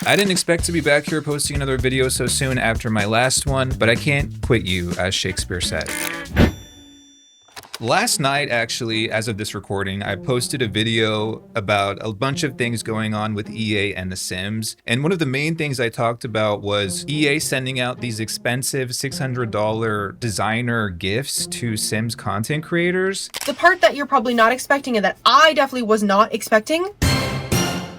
I didn't expect to be back here posting another video so soon after my last one, but I can't quit you, as Shakespeare said. Last night, actually, as of this recording, I posted a video about a bunch of things going on with EA and The Sims. And one of the main things I talked about was EA sending out these expensive $600 designer gifts to Sims content creators. The part that you're probably not expecting and that I definitely was not expecting.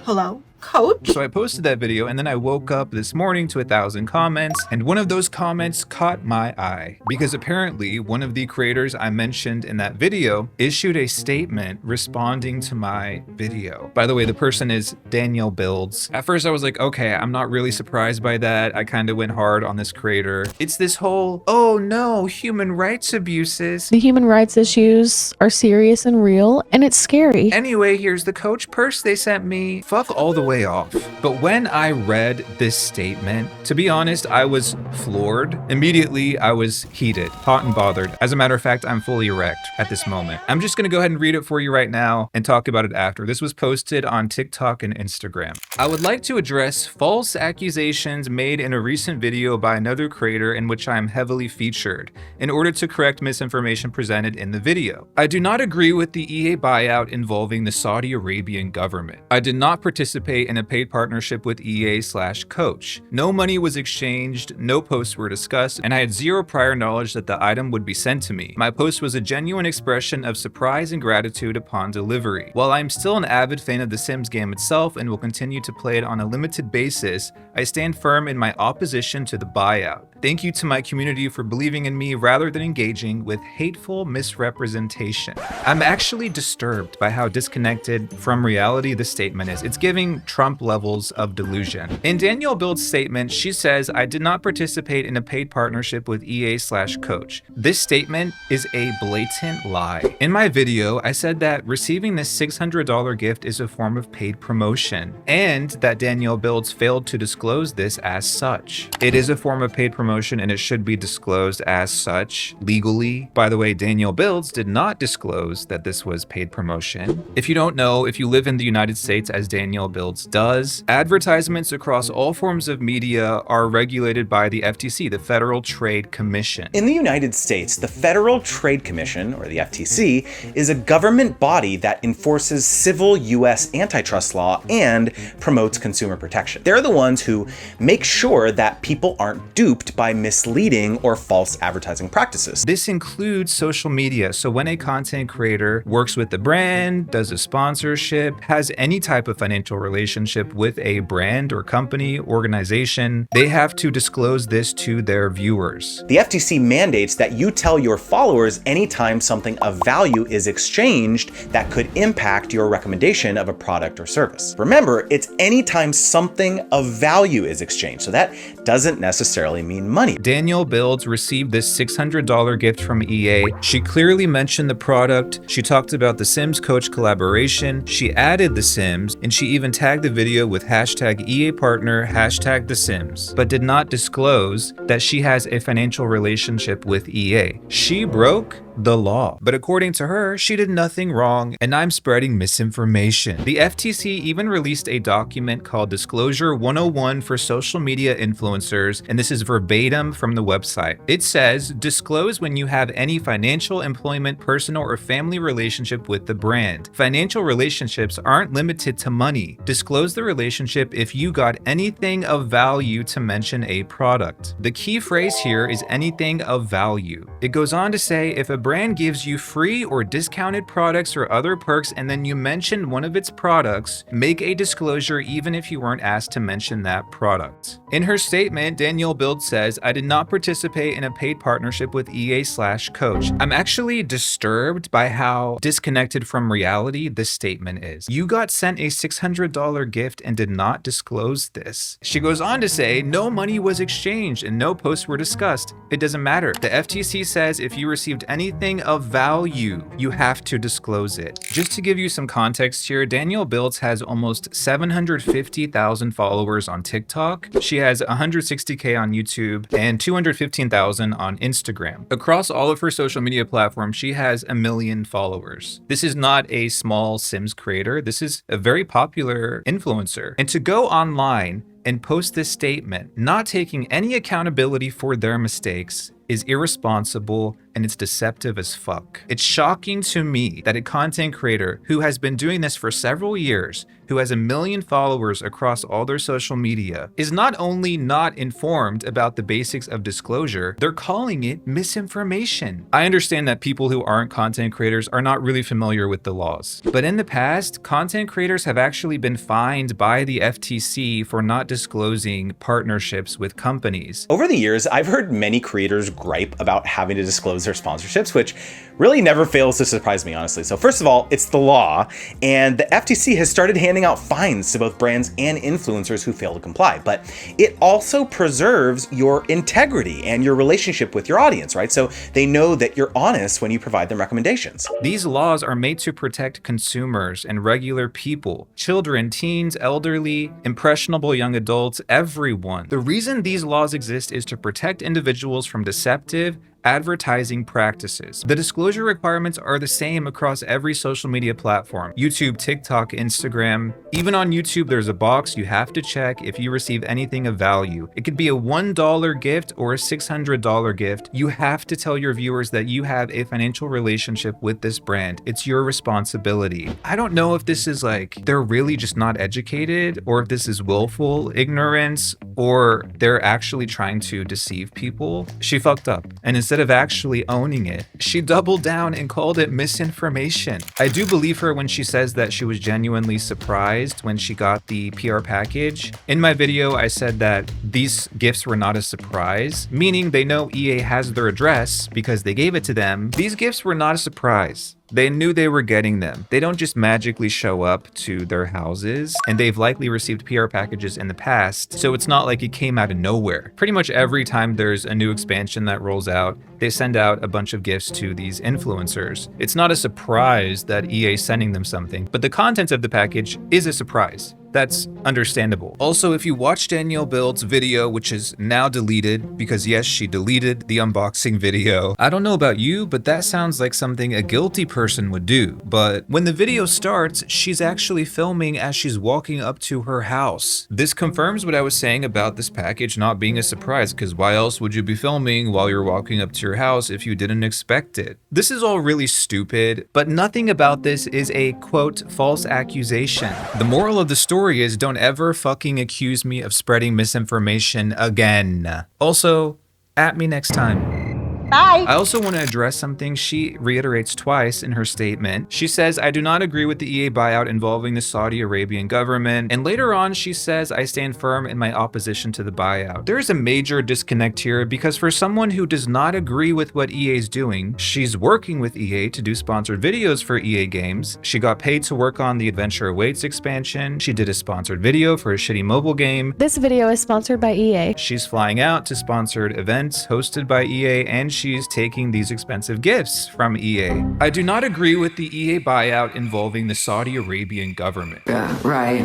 Hello? Coach? So I posted that video and then I woke up this morning to 1,000 comments, and one of those comments caught my eye because apparently one of the creators I mentioned in that video issued a statement responding to my video. By the way, the person is Danielle Builds. At first I was like, okay, I'm not really surprised by that. I kind of went hard on this creator. It's this whole, oh no, human rights abuses. The human rights issues are serious and real, and it's scary. Anyway, here's the Coach purse they sent me. Fuck all the way off. But when I read this statement, to be honest, I was floored. Immediately, I was heated, hot and bothered. As a matter of fact, I'm fully erect at this moment. I'm just gonna go ahead and read it for you right now and talk about it after. This was posted on TikTok and Instagram. I would like to address false accusations made in a recent video by another creator in which I am heavily featured in order to correct misinformation presented in the video. I do not agree with the EA buyout involving the Saudi Arabian government. I did not participate in a paid partnership with EA/Coach. No money was exchanged, no posts were discussed, and I had zero prior knowledge that the item would be sent to me. My post was a genuine expression of surprise and gratitude upon delivery. While I am still an avid fan of the Sims game itself and will continue to play it on a limited basis, I stand firm in my opposition to the buyout. Thank you to my community for believing in me rather than engaging with hateful misrepresentation. I'm actually disturbed by how disconnected from reality this statement is. It's giving Trump levels of delusion. In Danielle Build's statement, she says, I did not participate in a paid partnership with EA/Coach. This statement is a blatant lie. In my video, I said that receiving this $600 gift is a form of paid promotion, and that Danielle Builds failed to disclose this as such. It is a form of paid promotion and it should be disclosed as such legally. By the way, Danielle Builds did not disclose that this was paid promotion. If you don't know, if you live in the United States as Danielle Builds does, advertisements across all forms of media are regulated by the FTC, the Federal Trade Commission. In the United States, the Federal Trade Commission, or the FTC, is a government body that enforces civil U.S. antitrust law and promotes consumer protection. They're the ones who make sure that people aren't duped by misleading or false advertising practices. This includes social media. So when a content creator works with the brand, does a sponsorship, has any type of financial relationship with a brand or company, organization, they have to disclose this to their viewers. The FTC mandates that you tell your followers anytime something of value is exchanged that could impact your recommendation of a product or service. Remember, it's anytime something of value is exchanged, so that doesn't necessarily mean money. Danielle Builds received this $600 gift from EA. She clearly mentioned the product. She talked about the Sims Coach collaboration. She added The Sims, and she even tagged the video with hashtag EA partner, hashtag The Sims, but did not disclose that she has a financial relationship with EA. She broke the law. But according to her, she did nothing wrong, and I'm spreading misinformation. The FTC even released a document called Disclosure 101 for social media influencers, and this is verbatim from the website. It says, disclose when you have any financial, employment, personal, or family relationship with the brand. Financial relationships aren't limited to money. Disclose the relationship if you got anything of value to mention a product. The key phrase here is anything of value. It goes on to say, if a brand gives you free or discounted products or other perks and then you mention one of its products, make a disclosure even if you weren't asked to mention that product. In her statement, Danielle Build says, I did not participate in a paid partnership with EA/Coach. I'm actually disturbed by how disconnected from reality this statement is. You got sent a $600 gift and did not disclose this. She goes on to say, no money was exchanged and no posts were discussed. It doesn't matter. The FTC says if you received anything of value, you have to disclose it. Just to give you some context here, Danielle Builds has almost 750,000 followers on TikTok. She has 160K on YouTube and 215,000 on Instagram. Across all of her social media platforms, she has 1 million followers. This is not a small Sims creator. This is a very popular influencer. And to go online and post this statement, not taking any accountability for their mistakes, is irresponsible and it's deceptive as fuck. It's shocking to me that a content creator who has been doing this for several years, who has 1 million followers across all their social media, is not only not informed about the basics of disclosure, they're calling it misinformation. I understand that people who aren't content creators are not really familiar with the laws, but in the past, content creators have actually been fined by the FTC for not disclosing partnerships with companies. Over the years, I've heard many creators gripe about having to disclose their sponsorships, which really never fails to surprise me, honestly. So first of all, it's the law, and the FTC has started handing out fines to both brands and influencers who fail to comply. But it also preserves your integrity and your relationship with your audience, right? So they know that you're honest when you provide them recommendations. These laws are made to protect consumers and regular people, children, teens, elderly, impressionable young adults, everyone. The reason these laws exist is to protect individuals from deceptive advertising practices. The disclosure requirements are the same across every social media platform: YouTube, TikTok, Instagram. Even on YouTube, there's a box you have to check if you receive anything of value. It could be a $1 gift or a $600 gift. You have to tell your viewers that you have a financial relationship with this brand. It's your responsibility. I don't know if this is like they're really just not educated, or if this is willful ignorance, or they're actually trying to deceive people. She fucked up, and instead of actually owning it, she doubled down and called it misinformation. I do believe her when she says that she was genuinely surprised when she got the PR package. In my video, I said that these gifts were not a surprise, meaning they know EA has their address because they gave it to them. These gifts were not a surprise. They knew they were getting them. They don't just magically show up to their houses, and they've likely received PR packages in the past, so it's not like it came out of nowhere. Pretty much every time there's a new expansion that rolls out, they send out a bunch of gifts to these influencers. It's not a surprise that EA is sending them something, but the contents of the package is a surprise. That's understandable. Also, if you watch Danielle Build's video, which is now deleted, because yes, she deleted the unboxing video. I don't know about you, but that sounds like something a guilty person would do. But when the video starts, she's actually filming as she's walking up to her house. This confirms what I was saying about this package not being a surprise, because why else would you be filming while you're walking up to your house if you didn't expect it? This is all really stupid, but nothing about this is a quote false accusation. The moral of the story is don't ever fucking accuse me of spreading misinformation again. Also, at me next time. Bye. I also want to address something she reiterates twice in her statement. She says, I do not agree with the EA buyout involving the Saudi Arabian government. And later on, she says, I stand firm in my opposition to the buyout. There is a major disconnect here because for someone who does not agree with what EA is doing, she's working with EA to do sponsored videos for EA games. She got paid to work on the Adventure Awaits expansion. She did a sponsored video for a shitty mobile game. This video is sponsored by EA. She's flying out to sponsored events hosted by EA, and she's taking these expensive gifts from EA. I do not agree with the EA buyout involving the Saudi Arabian government. Yeah, right.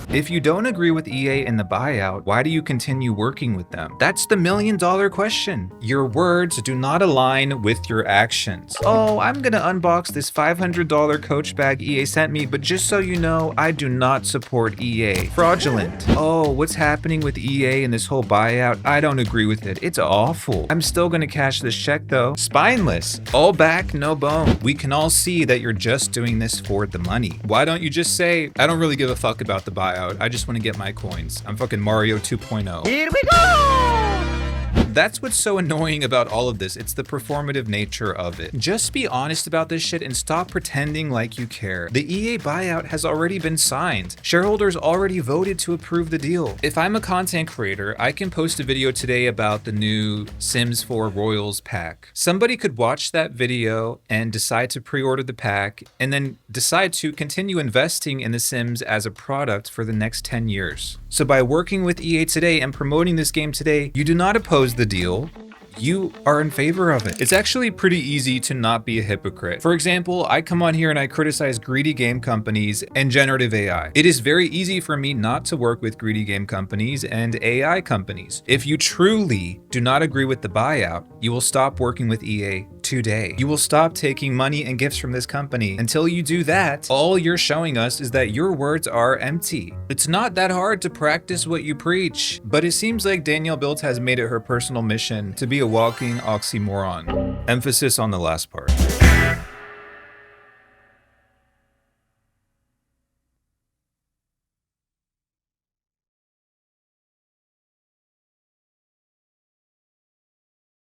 If you don't agree with EA in the buyout, why do you continue working with them? That's the $1 million question. Your words do not align with your actions. Oh, I'm gonna unbox this $500 Coach bag EA sent me, but just so you know, I do not support EA. Fraudulent. Oh, what's happening with EA and this whole buyout? I don't agree with it. It's awful. I'm still gonna cash this check though. Spineless. All back, no bone. We can all see that you're just doing this for the money. Why don't you just say, I don't really give a fuck about the buyout. I just want to get my coins. I'm fucking Mario 2.0. Here we go! That's what's so annoying about all of this. It's the performative nature of it. Just be honest about this shit and stop pretending like you care. The EA buyout has already been signed. Shareholders already voted to approve the deal. If I'm a content creator, I can post a video today about the new Sims 4 Royals pack. Somebody could watch that video and decide to pre-order the pack and then decide to continue investing in The Sims as a product for the next 10 years. So by working with EA today and promoting this game today, you do not oppose the deal. You are in favor of it. It's actually pretty easy to not be a hypocrite. For example, I come on here and I criticize greedy game companies and generative AI. It is very easy for me not to work with greedy game companies and AI companies. If you truly do not agree with the buyout, you will stop working with EA today. You will stop taking money and gifts from this company. Until you do that, all you're showing us is that your words are empty. It's not that hard to practice what you preach, but it seems like Danielle Biltz has made it her personal mission to be a walking oxymoron. Emphasis on the last part.